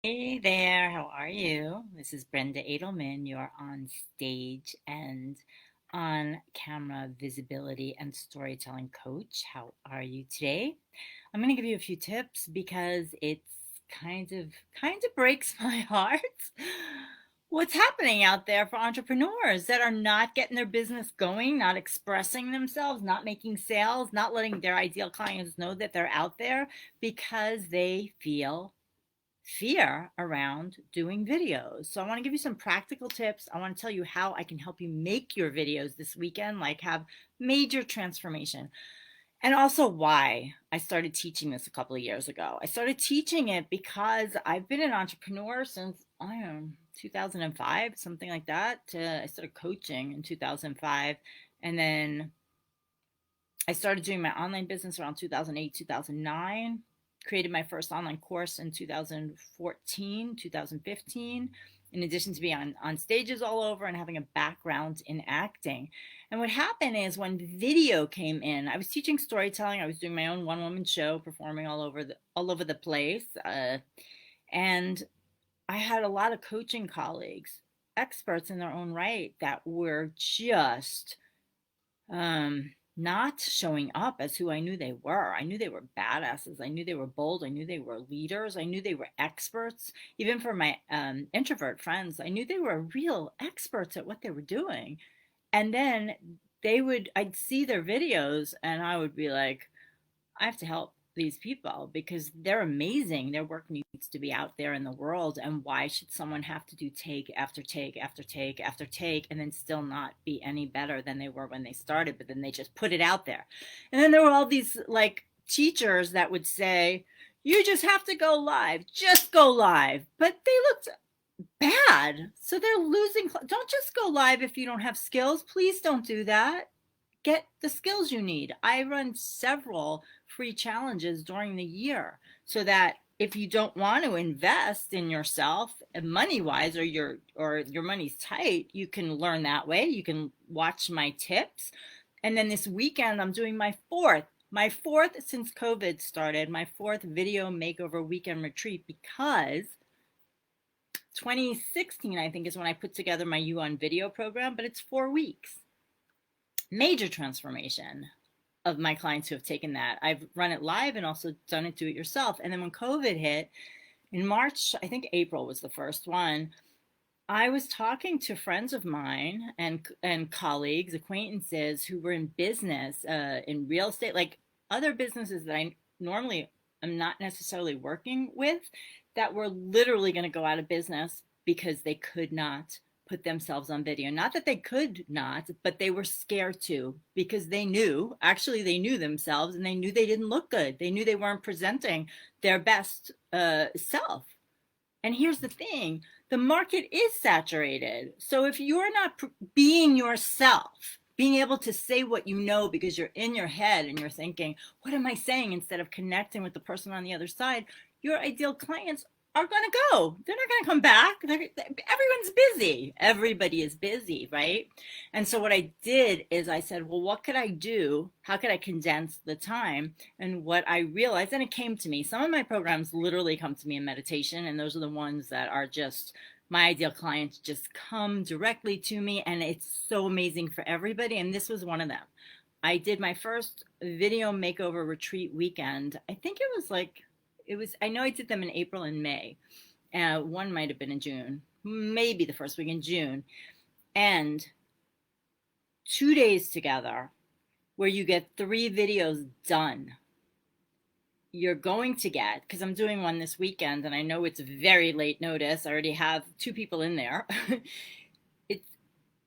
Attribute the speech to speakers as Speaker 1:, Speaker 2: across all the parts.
Speaker 1: Hey there, how are you? This is Brenda Adelman, your on stage and on camera visibility and storytelling coach. How are you today? I'm going to give you a few tips because it's kind of breaks my heart. What's happening out there for entrepreneurs that are not getting their business going, not expressing themselves, not making sales, not letting their ideal clients know that they're out there because they feel fear around doing videos. So I want to give you some practical tips. I want to tell you how I can help you make your videos this weekend, like have major transformation. And also why I started teaching this a couple of years ago. I started teaching it because I've been an entrepreneur since I don't know 2005, something like that. I started coaching in 2005, and then I started doing my online business around 2008, 2009, created my first online course in 2014, 2015, in addition to being on stages all over and having a background in acting. And what happened is when video came in, I was teaching storytelling. I was doing my own one-woman show, performing all over the place. And I had a lot of coaching colleagues, experts in their own right, that were just not showing up as who I knew they were. I knew they were badasses. I knew they were bold. I knew they were leaders. I knew they were experts. Even for my introvert friends, I knew they were real experts at what they were doing. And then I'd see their videos and I would be like, I have to help these people because they're amazing. Their work needs to be out there in the world. And why should someone have to do take after take after take after take and then still not be any better than they were when they started? But then they just put it out there. And then there were all these like teachers that would say, you just have to go live, just go live. But they looked bad. So they're losing. Don't just go live if you don't have skills. Please don't do that. Get the skills you need. I run several free challenges during the year so that if you don't want to invest in yourself money wise, or your money's tight, you can learn that way. You can watch my tips. And then this weekend I'm doing my fourth since COVID started, my fourth video makeover weekend retreat, because 2016 I think is when I put together my You on Video program, but it's 4 weeks. Major transformation of my clients who have taken that. I've run it live and also done it do it yourself. And then when COVID hit in March, I think April was the first one, I was talking to friends of mine and colleagues, acquaintances who were in business, in real estate, like other businesses that I normally am not necessarily working with, that were literally going to go out of business because they could not put themselves on video. Not that they could not, but they were scared to, because they knew themselves, and they knew they didn't look good. They knew they weren't presenting their best self. And here's the thing, the market is saturated. So if you're not being yourself, being able to say what you know because you're in your head and you're thinking, what am I saying, instead of connecting with the person on the other side, your ideal clients are going to go. They're not going to come back. Everyone's busy. Everybody is busy, right? And so what I did is I said, well, what could I do? How could I condense the time? And what I realized, and it came to me, some of my programs literally come to me in meditation, and those are the ones that are just my ideal clients, just come directly to me, and it's so amazing for everybody. And this was one of them. I did my first video makeover retreat weekend. I think I know I did them in April and May. One might have been in June, maybe the first week in June. And 2 days together where you get 3 videos done. You're going to get, because I'm doing one this weekend and I know it's very late notice, I already have 2 people in there.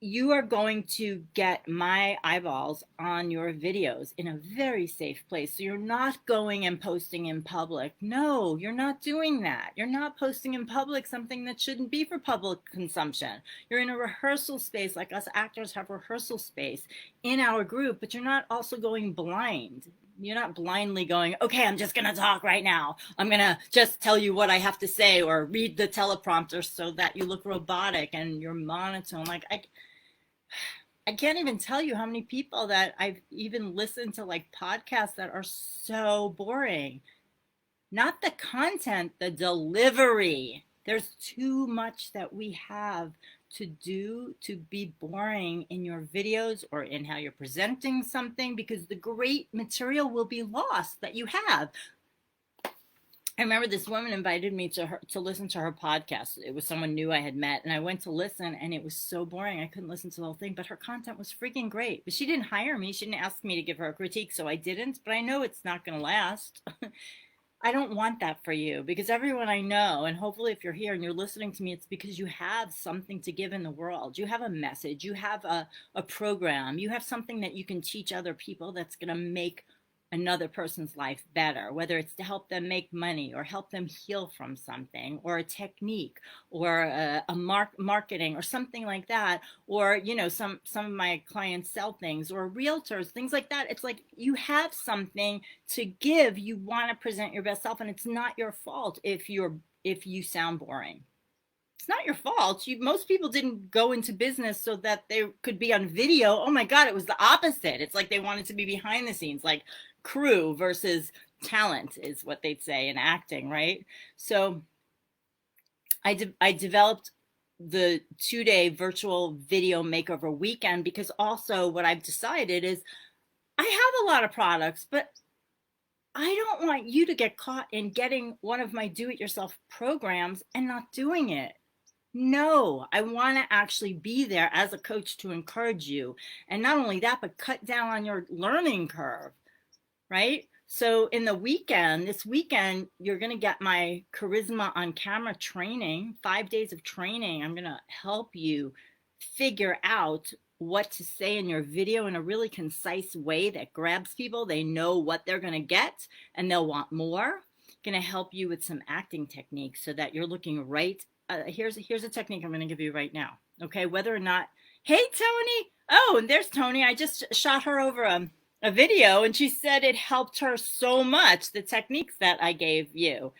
Speaker 1: You are going to get my eyeballs on your videos in a very safe place. So you're not going and posting in public. No, you're not doing that. You're not posting in public something that shouldn't be for public consumption. You're in a rehearsal space, like us actors have rehearsal space in our group, but you're not also going blind. You're not blindly going, okay, I'm just going to talk right now. I'm going to just tell you what I have to say, or read the teleprompter so that you look robotic and you're monotone. Like, I can't even tell you how many people that I've even listened to, like podcasts that are so boring. Not the content, the delivery. There's too much that we have to do to be boring in your videos or in how you're presenting something, because the great material will be lost that you have. I remember this woman invited me to listen to her podcast. It was someone new I had met, and I went to listen, and it was so boring. I couldn't listen to the whole thing, but her content was freaking great. But she didn't hire me. She didn't ask me to give her a critique, so I didn't. But I know it's not going to last. I don't want that for you, because everyone I know, and hopefully if you're here and you're listening to me, it's because you have something to give in the world. You have a message, you have a program, you have something that you can teach other people that's going to make another person's life better, whether it's to help them make money or help them heal from something, or a technique, or marketing or something like that. Or, you know, some of my clients sell things, or realtors, things like that. It's like you have something to give. You want to present your best self, and it's not your fault if you sound boring. It's not your fault. Most people didn't go into business so that they could be on video. Oh my God, it was the opposite. It's like they wanted to be behind the scenes, like crew versus talent is what they'd say in acting, right? So I developed the 2-day virtual video makeover weekend, because also what I've decided is I have a lot of products, but I don't want you to get caught in getting one of my do-it-yourself programs and not doing it. No, I want to actually be there as a coach to encourage you. And not only that, but cut down on your learning curve, right? So in this weekend, you're going to get my Charisma on Camera training, 5 days of training. I'm going to help you figure out what to say in your video in a really concise way that grabs people. They know what they're going to get and they'll want more. Going to help you with some acting techniques so that you're looking right. Here's a technique I'm going to give you right now. Okay, whether or not, hey Tony, oh, and there's Tony. I just shot her over a video, and she said it helped her so much, the techniques that I gave you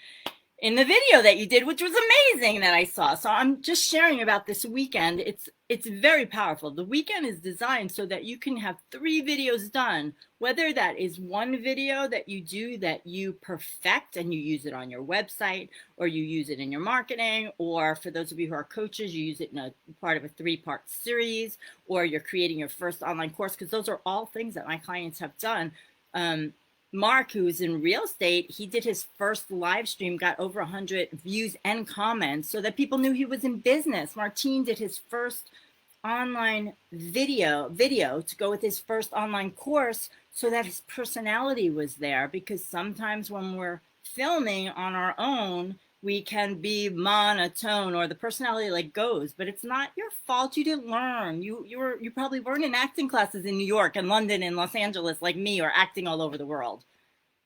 Speaker 1: in the video that you did, which was amazing, that I saw. So I'm just sharing about this weekend. It's very powerful. The weekend is designed so that you can have 3 videos done, whether that is one video that you do that you perfect and you use it on your website, or you use it in your marketing, or for those of you who are coaches, you use it in a part of a 3-part series, or you're creating your first online course, because those are all things that my clients have done. Mark, who's in real estate, he did his first live stream, got over 100 views and comments so that people knew he was in business. Martine did his first online video to go with his first online course so that his personality was there, because sometimes when we're filming on our own, we can be monotone, or the personality like goes, but it's not your fault. You didn't learn. You probably weren't in acting classes in New York and London and Los Angeles like me, or acting all over the world.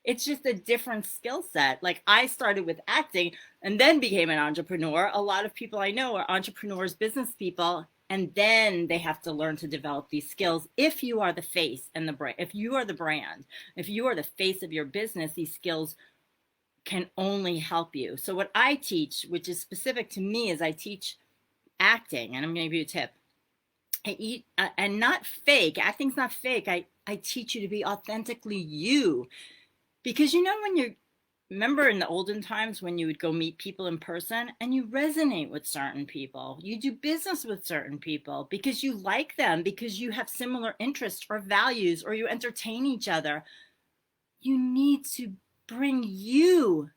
Speaker 1: It's just a different skill set. Like, I started with acting and then became an entrepreneur. A lot of people I know are entrepreneurs, business people, and then they have to learn to develop these skills. If you are the face and the brand, if you are the brand, if you are the face of your business, these skills can only help you. So what I teach, which is specific to me, is I teach acting, and I'm going to give you a tip. And not fake. Acting's not fake. I teach you to be authentically you. Because remember in the olden times when you would go meet people in person and you resonate with certain people, you do business with certain people because you like them, because you have similar interests or values, or you entertain each other. You need to bring you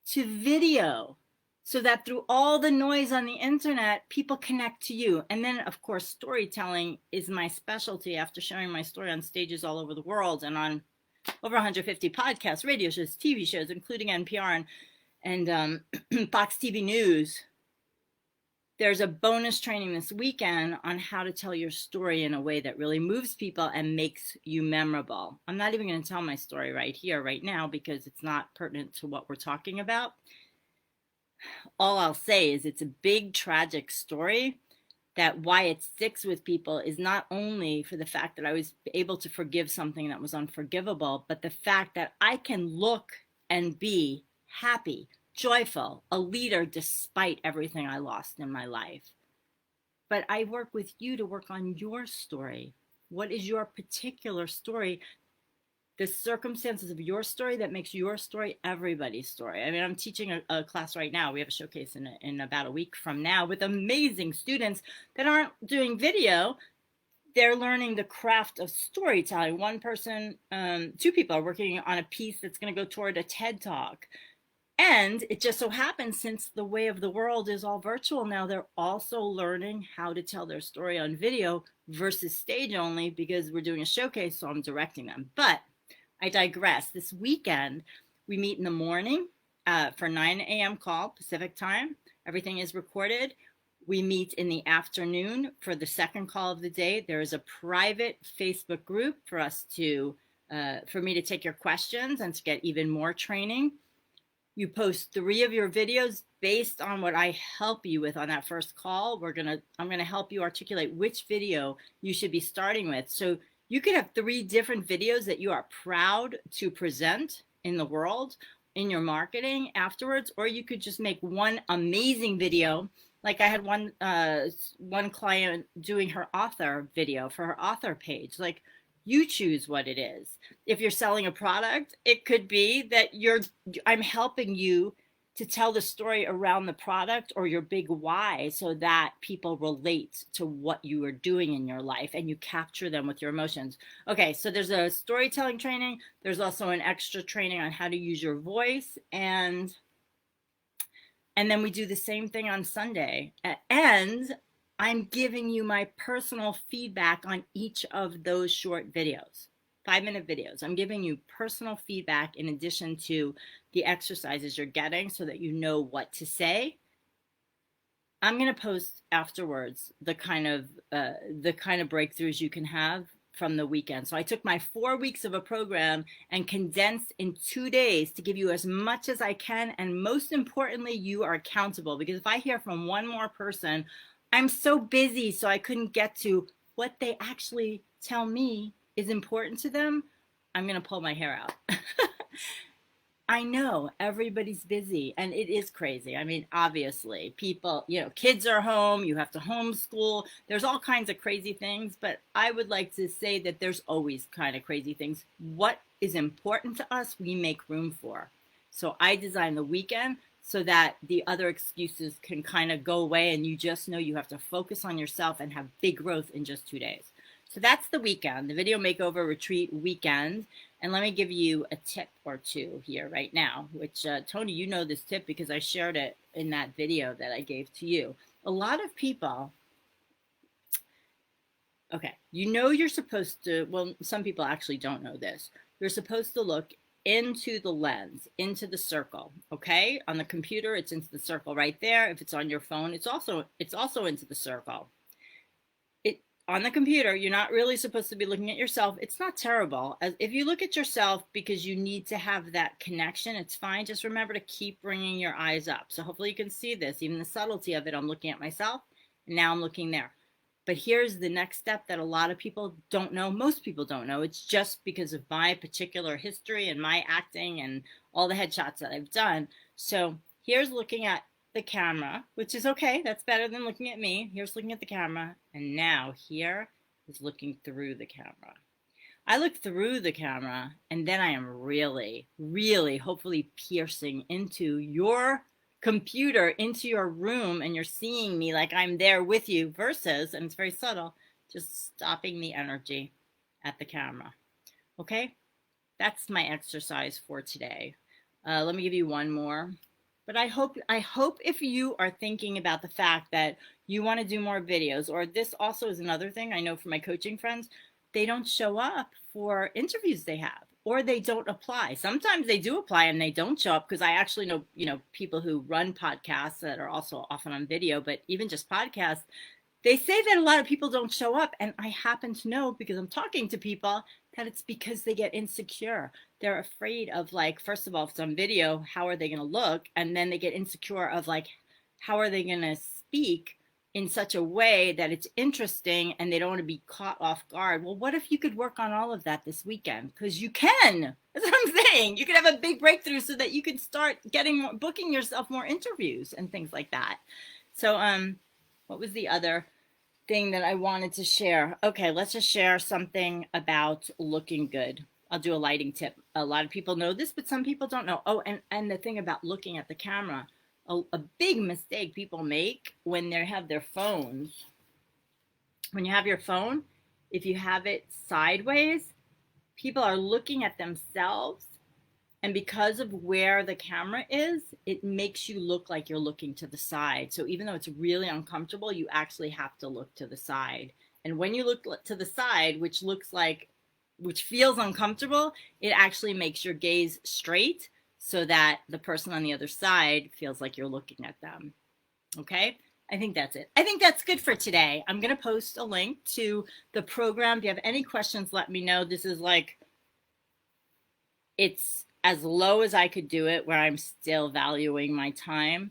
Speaker 1: to video so that through all the noise on the internet, people connect to you. And then, of course, storytelling is my specialty. After sharing my story on stages all over the world and on over 150 podcasts, radio shows, TV shows, including NPR and Fox TV News, there's a bonus training this weekend on how to tell your story in a way that really moves people and makes you memorable. I'm not even going to tell my story right here, right now, because it's not pertinent to what we're talking about. All I'll say is it's a big, tragic story, that why it sticks with people is not only for the fact that I was able to forgive something that was unforgivable, but the fact that I can look and be happy, joyful, a leader despite everything I lost in my life. But I work with you to work on your story. What is your particular story the circumstances of your story that makes your story everybody's story. I mean, I'm teaching a class right now. We have a showcase in about a week from now with amazing students that aren't doing video. They're learning the craft of storytelling. One person, two people are working on a piece that's going to go toward a TED Talk. And it just so happens, since the way of the world is all virtual now, they're also learning how to tell their story on video versus stage only, because we're doing a showcase, so I'm directing them. But I digress. This weekend, we meet in the morning for 9 a.m. call Pacific time. Everything is recorded. We meet in the afternoon for the second call of the day. There is a private Facebook group for us to, for me to take your questions and to get even more training. You post 3 of your videos based on what I help you with on that first call. I'm gonna help you articulate which video you should be starting with. So you could have 3 different videos that you are proud to present in the world, in your marketing afterwards, or you could just make one amazing video. Like I had one client doing her author video for her author page. Like, you choose what it is. If you're selling a product, it could be that I'm helping you to tell the story around the product or your big why, so that people relate to what you are doing in your life and you capture them with your emotions. Okay, so there's a storytelling training. There's also an extra training on how to use your voice, and then we do the same thing on Sunday. And I'm giving you my personal feedback on each of those short videos, 5-minute videos. I'm giving you personal feedback in addition to the exercises you're getting, so that you know what to say. I'm going to post afterwards the kind of breakthroughs you can have from the weekend. So I took my 4 weeks of a program and condensed in 2 days to give you as much as I can. And most importantly, you are accountable, because if I hear from one more person, I'm so busy, so I couldn't get to what they actually tell me is important to them, I'm going to pull my hair out. I know everybody's busy, and it is crazy. I mean, obviously, people, kids are home, you have to homeschool. There's all kinds of crazy things, but I would like to say that there's always kind of crazy things. What is important to us, we make room for. So I designed the weekend so that the other excuses can kind of go away, and you just know you have to focus on yourself and have big growth in just 2 days. So that's the weekend, the Video Makeover Retreat weekend. And let me give you a tip or two here right now, which Tony, you know this tip because I shared it in that video that I gave to you. A lot of people, okay, you're supposed to, well, some people actually don't know this. You're supposed to look into the lens, into the circle, okay? On the computer, it's into the circle right there. If it's on your phone, it's also into the circle. On the computer, you're not really supposed to be looking at yourself. It's not terrible. If you look at yourself because you need to have that connection, it's fine. Just remember to keep bringing your eyes up. So hopefully you can see this, even the subtlety of it. I'm looking at myself, and now I'm looking there. But here's the next step that a lot of people don't know. Most people don't know. It's just because of my particular history and my acting and all the headshots that I've done. So here's looking at the camera, which is okay. That's better than looking at me. Here's looking at the camera. And now here is looking through the camera. I look through the camera, and then I am really, really hopefully piercing into your computer, into your room, and you're seeing me like I'm there with you, versus, and it's very subtle, just stopping the energy at the camera. Okay? That's my exercise for today. Let me give you one more. But I hope if you are thinking about the fact that you want to do more videos, or this also is another thing I know from my coaching friends, they don't show up for interviews they have, or they don't apply. Sometimes they do apply and they don't show up, because I actually know, people who run podcasts that are also often on video, but even just podcasts, they say that a lot of people don't show up. And I happen to know, because I'm talking to people, that it's because they get insecure. They're afraid of, like, first of all, if it's on video, how are they going to look? And then they get insecure of, like, how are they going to speak in such a way that it's interesting, and they don't want to be caught off guard. Well, what if you could work on all of that this weekend? Because you can. That's what I'm saying. You could have a big breakthrough so that you could start booking yourself more interviews and things like that. So what was the other thing that I wanted to share? Okay, let's just share something about looking good. I'll do a lighting tip. A lot of people know this, but some people don't know. Oh, and the thing about looking at the camera, a big mistake people make when they have their phones. When you have your phone, if you have it sideways, people are looking at themselves, and because of where the camera is, it makes you look like you're looking to the side. So even though it's really uncomfortable, you actually have to look to the side. And when you look to the side, which feels uncomfortable, it actually makes your gaze straight so that the person on the other side feels like you're looking at them. Okay? I think that's it. I think that's good for today. I'm going to post a link to the program. If you have any questions, let me know. This is like, it's as low as I could do it, where I'm still valuing my time,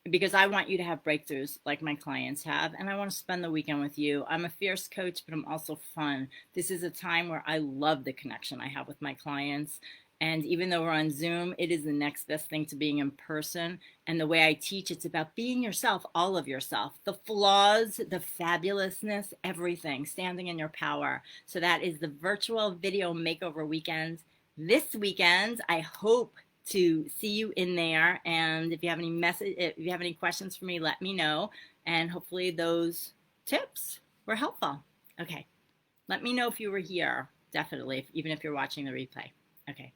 Speaker 1: because I want you to have breakthroughs like my clients have, and I want to spend the weekend with you. I'm a fierce coach, but I'm also fun. This is a time where I love the connection I have with my clients. And even though we're on Zoom, it is the next best thing to being in person. And the way I teach, it's about being yourself, all of yourself, the flaws, the fabulousness, everything, standing in your power. So that is the virtual video makeover weekend this weekend. I hope to see you in there. And if you have any questions for me, let me know. And hopefully those tips were helpful. Okay. Let me know if you were here, definitely, even if you're watching the replay. Okay.